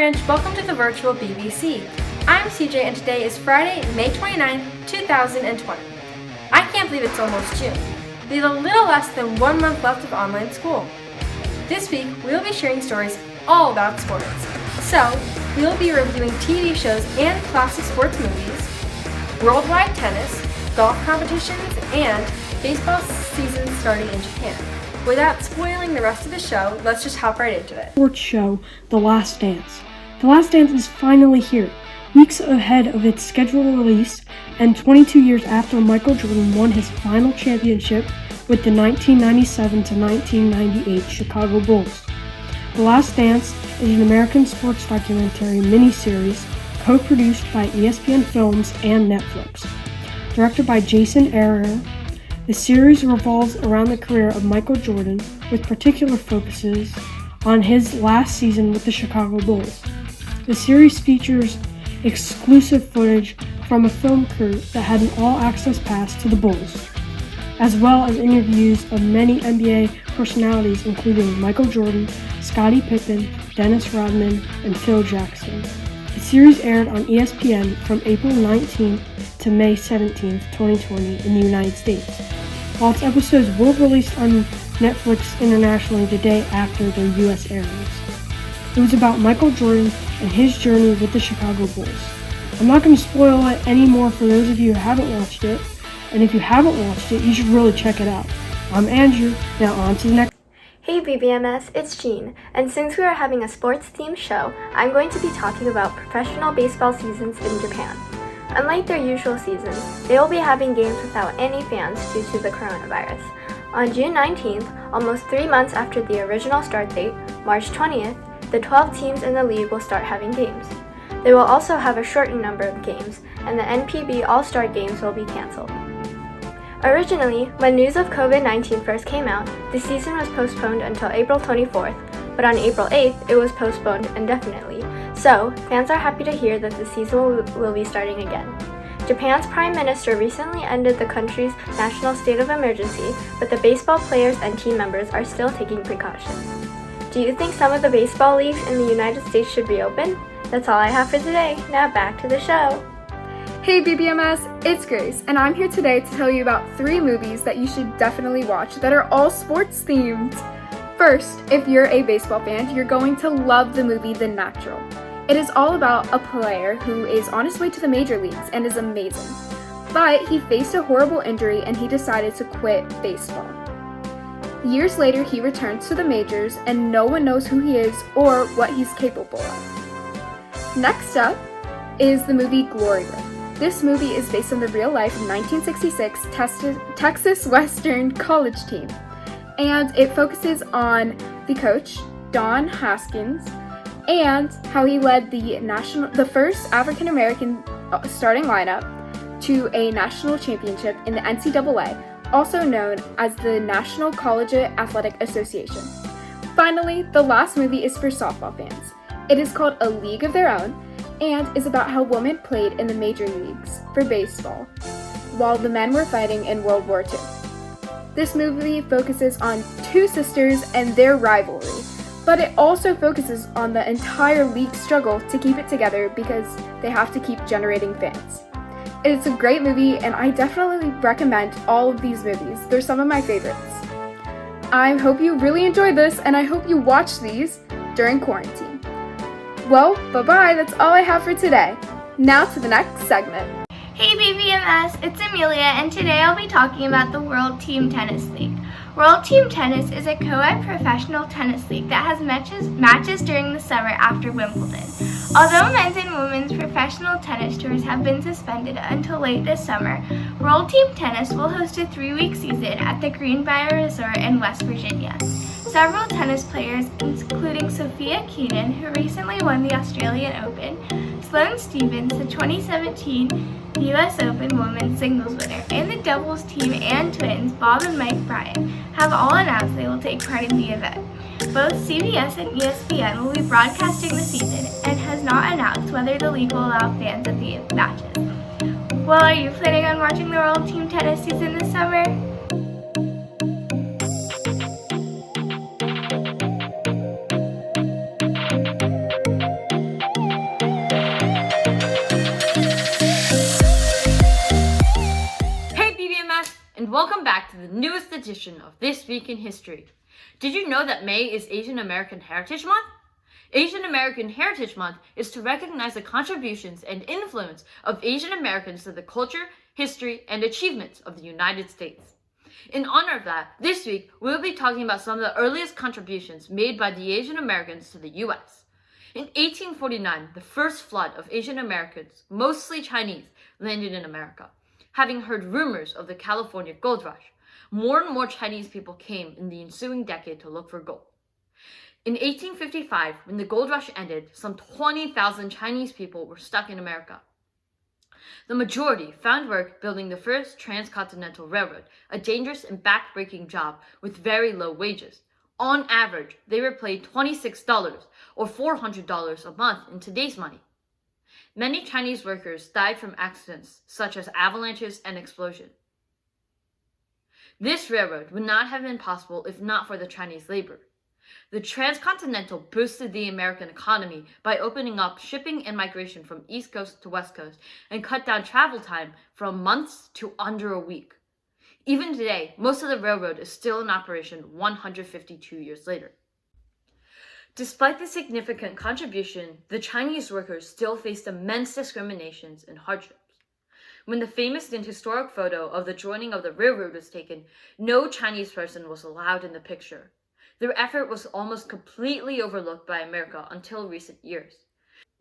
Ranch, welcome to the virtual BBC. I'm CJ and today is Friday, May 29th, 2020. I can't believe it's almost June. We have a little less than 1 month left of online school. This week, we will be sharing stories all about sports. So, we will be reviewing TV shows and classic sports movies, worldwide tennis, golf competitions, and baseball season starting in Japan. Without spoiling the rest of the show, let's just hop right into it. Sports show, The Last Dance. The Last Dance is finally here, weeks ahead of its scheduled release, and 22 years after Michael Jordan won his final championship with the 1997 to 1998 Chicago Bulls. The Last Dance is an American sports documentary miniseries co-produced by ESPN Films and Netflix. Directed by Jason Aaron, the series revolves around the career of Michael Jordan, with particular focuses on his last season with the Chicago Bulls. The series features exclusive footage from a film crew that had an all-access pass to the Bulls, as well as interviews of many NBA personalities including Michael Jordan, Scottie Pippen, Dennis Rodman, and Phil Jackson. The series aired on ESPN from April 19th to May 17th, 2020 in the United States, while its episodes were released on Netflix internationally the day after their US airings. It was about Michael Jordan and his journey with the Chicago Bulls. I'm not going to spoil it anymore for those of you who haven't watched it, and if you haven't watched it, you should really check it out. I'm Andrew, now on to the next. Hey BBMS, it's Jean, and since we are having a sports-themed show, I'm going to be talking about professional baseball seasons in Japan. Unlike their usual seasons, they will be having games without any fans due to the coronavirus. On June 19th, almost 3 months after the original start date, March 20th, the 12 teams in the league will start having games. They will also have a shortened number of games, and the NPB All-Star Games will be canceled. Originally, when news of COVID-19 first came out, the season was postponed until April 24th, but on April 8th, it was postponed indefinitely. So, fans are happy to hear that the season will be starting again. Japan's Prime Minister recently ended the country's national state of emergency, but the baseball players and team members are still taking precautions. Do you think some of the baseball leagues in the United States should reopen? That's all I have for today. Now back to the show. Hey BBMS, it's Grace, and I'm here today to tell you about 3 movies that you should definitely watch that are all sports themed. First, if you're a baseball fan, you're going to love the movie The Natural. It is all about a player who is on his way to the major leagues and is amazing. But he faced a horrible injury and he decided to quit baseball. Years later, he returns to the majors and no one knows who he is or what he's capable of. Next up is the movie Glory Road. This movie is based on the real-life 1966 Texas Western college team, and it focuses on the coach, Don Haskins, and how he led the first African-American starting lineup to a national championship in the NCAA, also known as the National Collegiate Athletic Association. Finally, the last movie is for softball fans. It is called A League of Their Own, and is about how women played in the major leagues for baseball, while the men were fighting in World War II. This movie focuses on 2 sisters and their rivalry, but it also focuses on the entire league struggle to keep it together because they have to keep generating fans. It's a great movie, and I definitely recommend all of these movies. They're some of my favorites. I hope you really enjoyed this, and I hope you watch these during quarantine. Well, bye-bye, that's all I have for today. Now to the next segment. Hey BBMS, it's Amelia, and today I'll be talking about the World Team Tennis League. World Team Tennis is a co-ed professional tennis league that has matches during the summer after Wimbledon. Although men's and women's professional tennis tours have been suspended until late this summer, World Team Tennis will host a 3-week season at the Greenbrier Resort in West Virginia. Several tennis players, including Sophia Keenan, who recently won the Australian Open, Sloane Stephens, the 2017 U.S. Open women's singles winner, and the doubles team and twins, Bob and Mike Bryan, have all announced they will take part in the event. Both CBS and ESPN will be broadcasting the season and has not announced whether the league will allow fans at the matches. Well, are you planning on watching the World Team Tennis season this summer? welcome back to the newest edition of This Week in History. Did you know that May is Asian American Heritage Month? Asian American Heritage Month is to recognize the contributions and influence of Asian Americans to the culture, history, and achievements of the United States. In honor of that, this week we'll be talking about some of the earliest contributions made by the Asian Americans to the U.S. In 1849, the first flood of Asian Americans, mostly Chinese, landed in America. Having heard rumors of the California gold rush, more and more Chinese people came in the ensuing decade to look for gold. In 1855, when the gold rush ended, some 20,000 Chinese people were stuck in America. The majority found work building the first transcontinental railroad, a dangerous and back-breaking job with very low wages. On average, they were paid $26 or $400 a month in today's money. Many Chinese workers died from accidents such as avalanches and explosions. This railroad would not have been possible if not for the Chinese labor. The transcontinental boosted the American economy by opening up shipping and migration from East Coast to West Coast and cut down travel time from months to under a week. Even today, most of the railroad is still in operation 152 years later. Despite the significant contribution, the Chinese workers still faced immense discriminations and hardships. When the famous and historic photo of the joining of the railroad was taken, no Chinese person was allowed in the picture. Their effort was almost completely overlooked by America until recent years.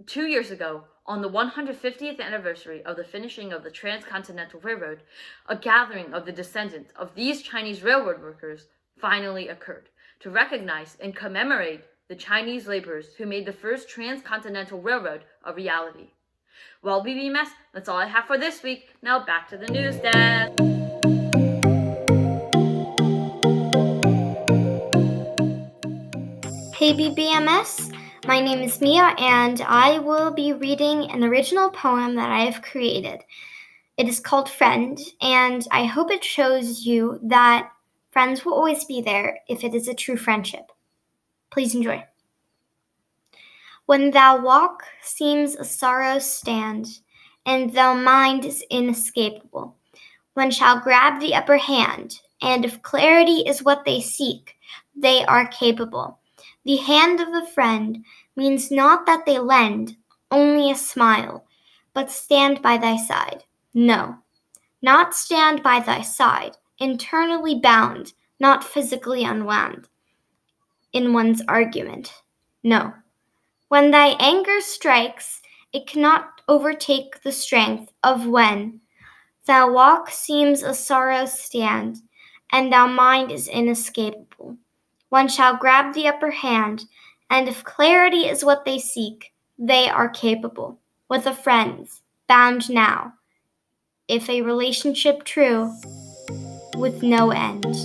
2 years ago, on the 150th anniversary of the finishing of the Transcontinental Railroad, a gathering of the descendants of these Chinese railroad workers finally occurred to recognize and commemorate the Chinese laborers who made the first transcontinental railroad a reality. Well, BBMS, that's all I have for this week. Now back to the news desk. Hey BBMS, my name is Mia and I will be reading an original poem that I have created. It is called Friend, and I hope it shows you that friends will always be there if it is a true friendship. Please enjoy. When thou walk seems a sorrow stand, and thou mind is inescapable. One shall grab the upper hand, and if clarity is what they seek, they are capable. The hand of a friend means not that they lend only a smile, but stand by thy side. No, not stand by thy side, internally bound, not physically unwound in one's argument. No. When thy anger strikes, it cannot overtake the strength of when thou walk seems a sorrow stand, and thou mind is inescapable. One shall grab the upper hand, and if clarity is what they seek, they are capable. With a friend's bound now, if a relationship true, with no end.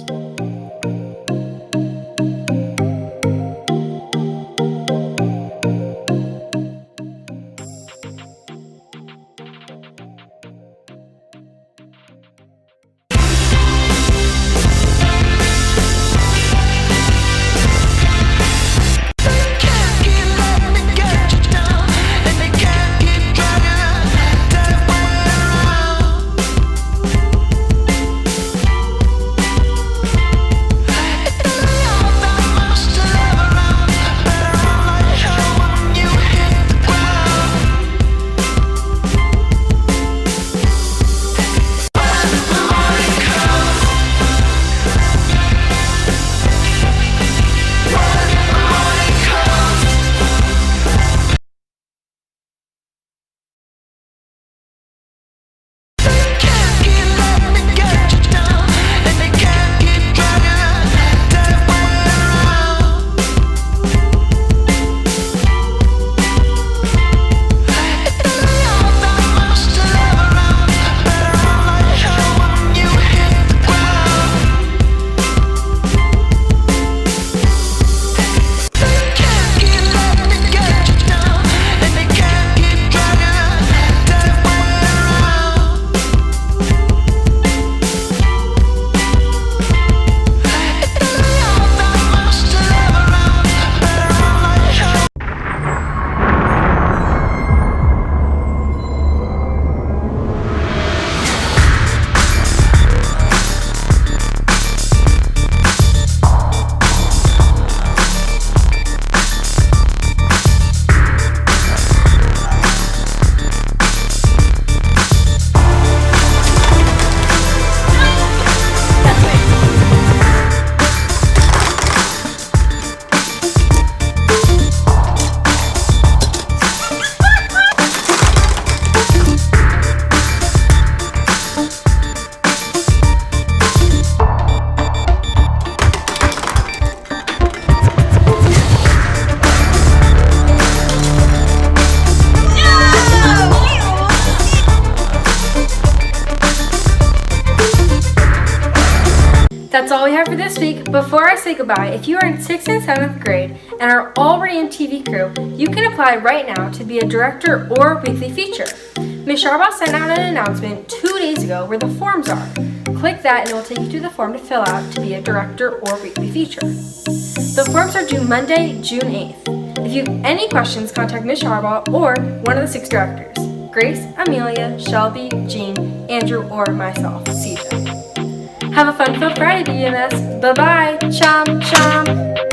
That's all we have for this week. Before I say goodbye, if you are in 6th and 7th grade and are already in TV crew, you can apply right now to be a director or weekly feature. Ms. Sharbaugh sent out an announcement 2 days ago where the forms are. Click that and it will take you to the form to fill out to be a director or weekly feature. The forms are due Monday, June 8th. If you have any questions, contact Ms. Sharbaugh or one of the 6 directors, Grace, Amelia, Shelby, Jean, Andrew, or myself, CJ. Have a fun-filled Friday, BMS. Bye-bye. Chom, chom.